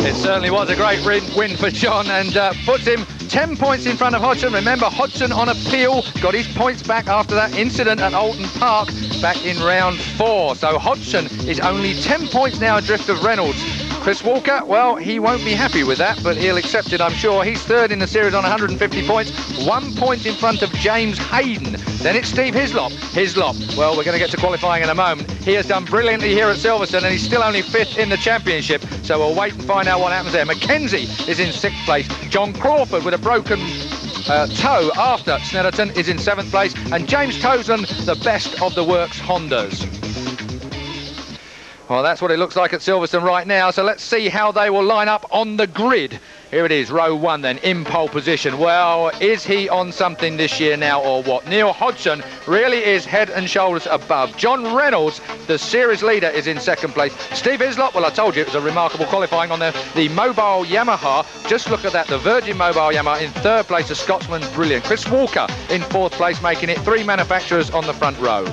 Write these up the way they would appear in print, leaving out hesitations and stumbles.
It certainly was a great win for John, and puts him 10 points in front of Hodgson. Remember, Hodgson on appeal got his points back after that incident at Alton Park back in round 4. So Hodgson is only 10 points now adrift of Reynolds. Chris Walker, well, he won't be happy with that, but he'll accept it, I'm sure. He's third in the series on 150 points, 1 point in front of James Hayden. Then it's Steve Hislop. Hislop, well, we're going to get to qualifying in a moment. He has done brilliantly here at Silverstone, and he's still only 5th in the championship, so we'll wait and find out what happens there. Mackenzie is in 6th place. John Crawford with a broken toe after Snetterton is in 7th place, and James Toseland, the best of the works Hondas. Well, that's what it looks like at Silverstone right now, so let's see how they will line up on the grid. Here it is, row 1 then, in pole position. Well, is he on something this year now or what? Neil Hodgson really is head and shoulders above. John Reynolds, the series leader, is in 2nd place. Steve Hislop, well, I told you it was a remarkable qualifying on the mobile Yamaha. Just look at that, the Virgin mobile Yamaha in 3rd place, the Scotsman's brilliant. Chris Walker in 4th place, making it 3 manufacturers on the front row.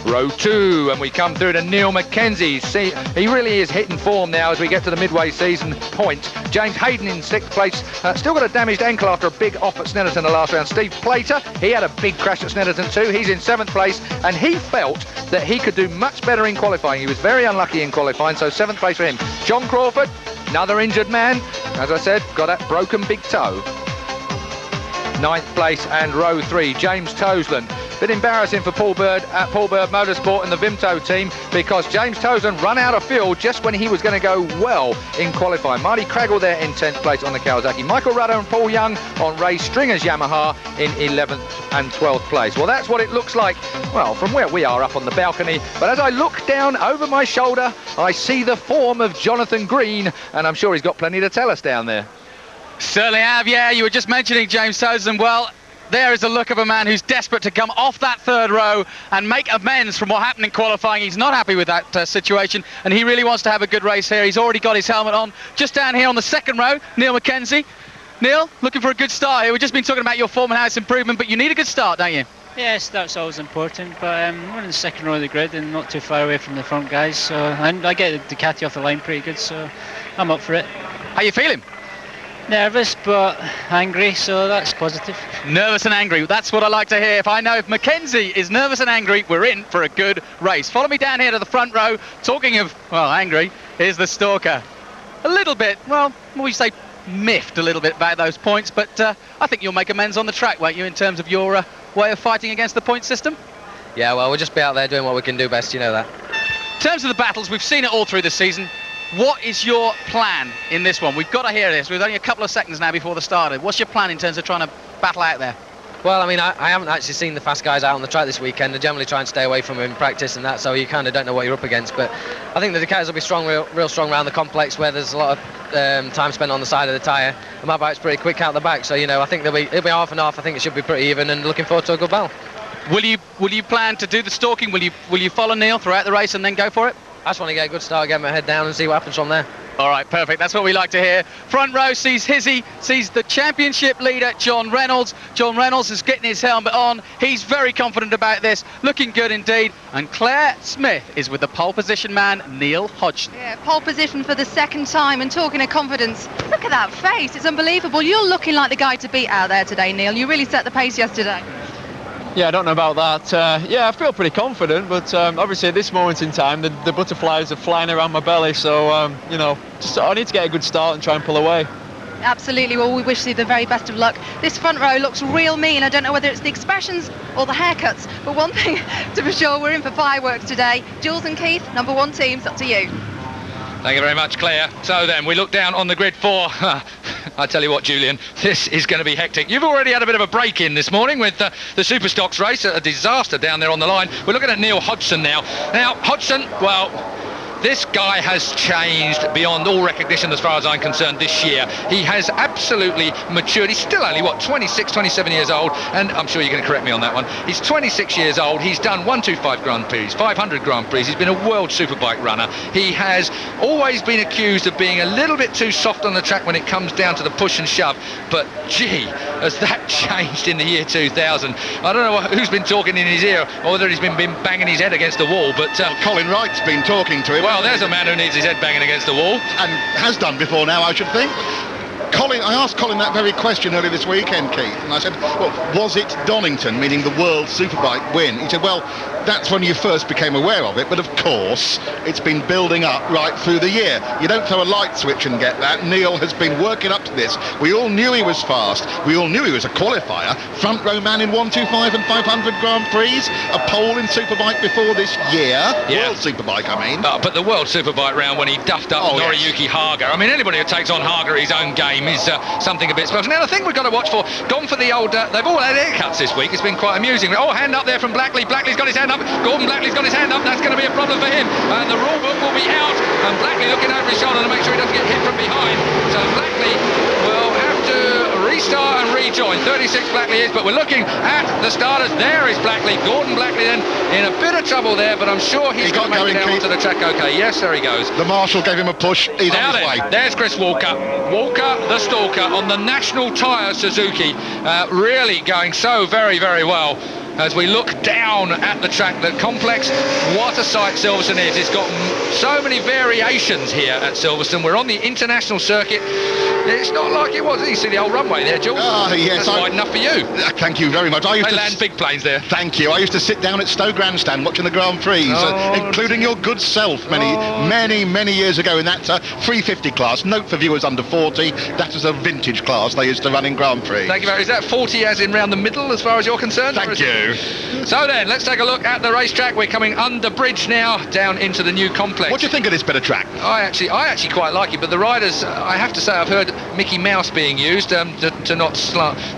Row 2, and we come through to Neil Mackenzie. See, he really is hitting form now as we get to the midway season point. James Hayden in 6th place, still got a damaged ankle after a big off at Snetterton the last round. Steve Plater, he had a big crash at Snetterton too. He's in 7th place, and he felt that he could do much better in qualifying. He was very unlucky in qualifying, so 7th place for him. John Crawford, another injured man, as I said, got that broken big toe. 9th place, and row 3, James Toseland. Bit embarrassing for Paul Bird at Paul Bird Motorsport and the Vimto team, because James Toseland run out of fuel just when he was going to go well in qualifying. Marty Craggle there in 10th place on the Kawasaki. Michael Rudder and Paul Young on Ray Stringer's Yamaha in 11th and 12th place. Well, that's what it looks like, well, from where we are up on the balcony. But as I look down over my shoulder, I see the form of Jonathan Green, and I'm sure he's got plenty to tell us down there. Certainly have, yeah. You were just mentioning James Toseland. Well, there is the look of a man who's desperate to come off that 3rd row and make amends from what happened in qualifying. He's not happy with that situation, and he really wants to have a good race here. He's already got his helmet on. Just down here on the 2nd row, Neil Mackenzie. Neil, looking for a good start here. We've just been talking about your form and how it's improvement, but you need a good start, don't you? Yes, that's always important, but we're in the 2nd row of the grid and not too far away from the front guys, so, and I get the Ducati off the line pretty good, so I'm up for it. How you feeling? Nervous but angry, so that's positive. Nervous and angry, that's what I like to hear. If I know if Mackenzie is nervous and angry, we're in for a good race. Follow me down here to the front row. Talking of, well, angry, here's the Stalker. A little bit, well, we say miffed a little bit about those points, but I think you'll make amends on the track, won't you, in terms of your way of fighting against the point system? Yeah, well, we'll just be out there doing what we can do best, you know that. In terms of the battles, we've seen it all through the season. What is your plan in this one? We've got to hear this. We've only a couple of seconds now before the start. What's your plan in terms of trying to battle out there? Well, I mean, I haven't actually seen the fast guys out on the track this weekend. They generally try and stay away from them in practice and that, so you kind of don't know what you're up against. But I think the Ducatis will be strong, real strong around the complex, where there's a lot of time spent on the side of the tyre. And my bike's pretty quick out the back, so, you know, I think it'll be half and half. I think it should be pretty even, and looking forward to a good battle. Will you plan to do the stalking? Will you follow Neil throughout the race and then go for it? I just want to get a good start, get my head down and see what happens from there. All right, perfect. That's what we like to hear. Front row sees the championship leader, John Reynolds. John Reynolds is getting his helmet on. He's very confident about this, looking good indeed. And Claire Smith is with the pole position man, Neil Hodgson. Yeah, pole position for the 2nd time, and talking of confidence, look at that face. It's unbelievable. You're looking like the guy to beat out there today, Neil. You really set the pace yesterday. Yeah, I don't know about that. Yeah, I feel pretty confident, but obviously at this moment in time, the butterflies are flying around my belly, so, you know, I need to get a good start and try and pull away. Absolutely. Well, we wish you the very best of luck. This front row looks real mean. I don't know whether it's the expressions or the haircuts, but one thing to be sure, we're in for fireworks today. Jules and Keith, number 1 teams, up to you. Thank you very much, Claire. So then, we look down on the grid for... I tell you what, Julian, this is going to be hectic. You've already had a bit of a break-in this morning with the Superstocks race, a disaster down there on the line. We're looking at Neil Hodgson now. Now, Hodgson, well... This guy has changed beyond all recognition as far as I'm concerned this year. He has absolutely matured. He's still only, what, 26, 27 years old, and I'm sure you're going to correct me on that one. He's 26 years old. He's done 125 Grand Prix, 500 Grand Prix. He's been a world superbike runner. He has always been accused of being a little bit too soft on the track when it comes down to the push and shove, but gee, has that changed in the year 2000? I don't know who's been talking in his ear, or whether he's been banging his head against the wall, but... Colin Wright's been talking to him. Well, there's a man who needs his head banging against the wall. And has done before now, I should think. I asked Colin that very question earlier this weekend, Keith, and I said, well, was it Donington, meaning the World Superbike win? He said, well, that's when you first became aware of it, but of course, it's been building up right through the year. You don't throw a light switch and get that. Neil has been working up to this. We all knew he was fast. We all knew he was a qualifier. Front row man in 125 and 500 Grand Prix. A pole in Superbike before this year. Yeah. World Superbike, I mean. But the World Superbike round when he duffed up Noriyuki Haga. I mean, anybody who takes on Haga at his own game is something a bit special. Now, the thing we've got to watch for, gone for the old... they've all had haircuts this week. It's been quite amusing. Oh, hand up there from Blackley. Blackley's got his hand up. Gordon Blackley's got his hand up. That's going to be a problem for him. And the rule book will be out. And Blackley looking over his shoulder to make sure he doesn't get hit from behind. So Blackley will have to restart and rejoin. 36 Blackley is, but we're looking at the starters. There is Blackley. Gordon Blackley then in a bit of trouble there, but I'm sure he's going to make it out onto the track okay. Yes, there he goes. The marshal gave him a push. He's on his way. There's Chris Walker. Walker, the stalker, on the National Tyre Suzuki. Really going so very, very well. As we look down at the track, the complex, what a sight Silverstone is. It's got so many variations here at Silverstone. We're on the international circuit. It's not like it was. You see the old runway there, Jules? Yes. That's wide enough for you. Thank you very much. They land big planes there. Thank you. I used to sit down at Stowe Grandstand watching the Grand Prix, including your good self many years ago in that 350 class. Note for viewers under 40, that is a vintage class they used to run in Grand Prix. Thank you very much. Is that 40 as in round the middle as far as you're concerned? Thank you. So then, let's take a look at the racetrack. We're coming under bridge now, down into the new complex. What do you think of this bit of track? I actually quite like it, but the riders, I have to say, I've heard Mickey Mouse being used to not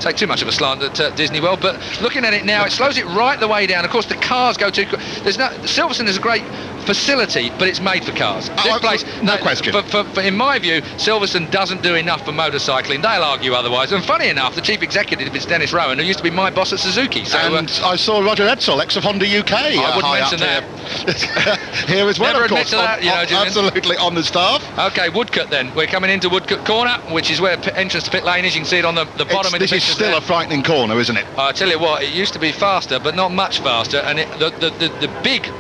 take too much of a slant at Disney World, but looking at it now, it slows it right the way down. Of course, the cars go too quick. Silverstone is a great facility, but it's made for cars. This place, no question. But in my view, Silverstone doesn't do enough for motorcycling. They'll argue otherwise. And funny enough, the chief executive is Dennis Rowan, who used to be my boss at Suzuki. So, and I saw Roger Edsel, ex of Honda UK. I wouldn't mention that. Here as well, Never of course. That, absolutely on the staff. Okay, Woodcut then. We're coming into Woodcut Corner, which is where entrance to pit lane is. You can see it on the bottom of the This is still a frightening corner, isn't it? I tell you what, it used to be faster, but not much faster. And the big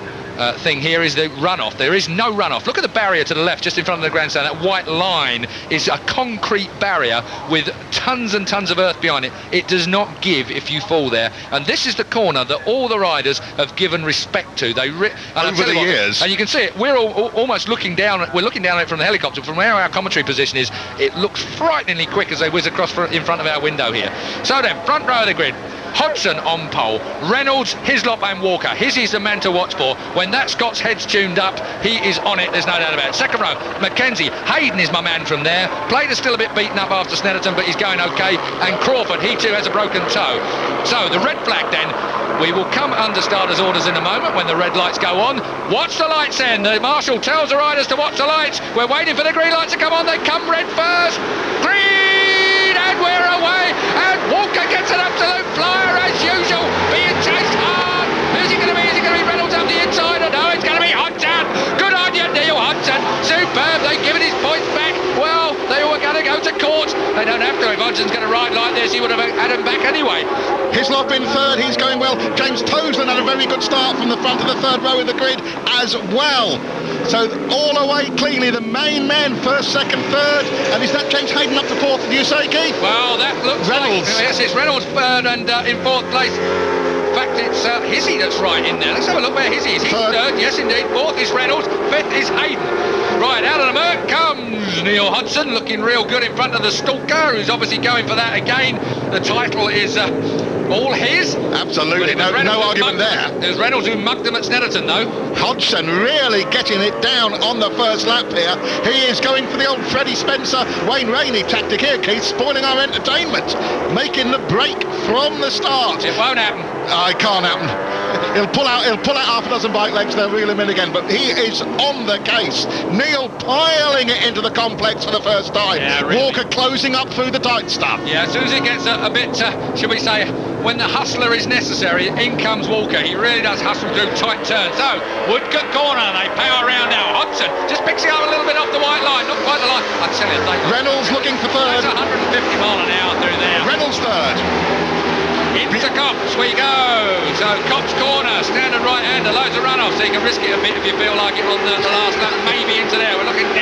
thing here is the runoff. There is no runoff. Look at the barrier to the left, just in front of the grandstand. That white line is a concrete barrier with tons and tons of earth behind it. It does not give if you fall there. And this is the corner that all the riders have given respect to. Over the years. And you can see it. We're almost looking down. We're looking down at it from the helicopter. From where our commentary position is, it looks frighteningly quick as they whiz across in front of our window here. So then, front row of the grid. Hodgson on pole, Reynolds, Hislop and Walker. Hizzy's the man to watch for. When that Scott's head's tuned up, he is on it, there's no doubt about it. Second row, Mackenzie. Hayden is my man from there. Plater's still a bit beaten up after Snetterton, but he's going okay. And Crawford, he too has a broken toe. So the red flag then, we will come under starters' orders in a moment when the red lights go on. Watch the lights then. The marshal tells the riders to watch the lights. We're waiting for the green lights to come on. They come red first. Green! And we're away. And Walker gets an absolute flyer as usual. Being chased hard. Who's it going to be? Is it going to be Reynolds up the inside? Or no, it's going to be Hodgson. Good on you, Neil Hodgson. Superb. They've given his points back. Well, they were going to go to court. They don't have to. If Hodgson's going to ride like this, he would have had him back anyway. Hislop in third, he's going well. James Toseland had a very good start from the front of the third row of the grid as well. So all away cleanly, the main men, first, second, third. And is that James Hayden up to fourth, did you say, Keith? Well, that looks Reynolds. Yes, it's Reynolds third and in fourth place. In fact, it's Hizzy that's right in there. Let's have a look where Hizzy is. He's third, yes indeed. Fourth is Reynolds, fifth is Hayden. Right, out of the murk comes Neil Hodgson, looking real good in front of the stalker, who's obviously going for that again. The title is all his. Absolutely, no argument there. There's Reynolds who mugged him at Snetterton, though. Hodgson really getting it down on the first lap here. He is going for the old Freddie Spencer, Wayne Rainey tactic here, Keith, spoiling our entertainment, making the break from the start. It won't happen. It can't happen. He'll pull out half a dozen bike legs, they'll reel him in again, but he is on the case. Neil piling it into the complex for the first time. Yeah, really. Walker closing up through the tight stuff. Yeah, as soon as it gets a bit, should we say, when the hustler is necessary, in comes Walker. He really does hustle through tight turns. So, Woodcote corner, they power around now. Hodgson just picks it up a little bit off the white line, not quite the line. I tell you, Reynolds looking for third. That's 150 mile an hour through there. Reynolds third. Into Copse we go. So Copse corner, standard right-hander, loads of runoff, so you can risk it a bit if you feel like it on the last lap, maybe into there. We're looking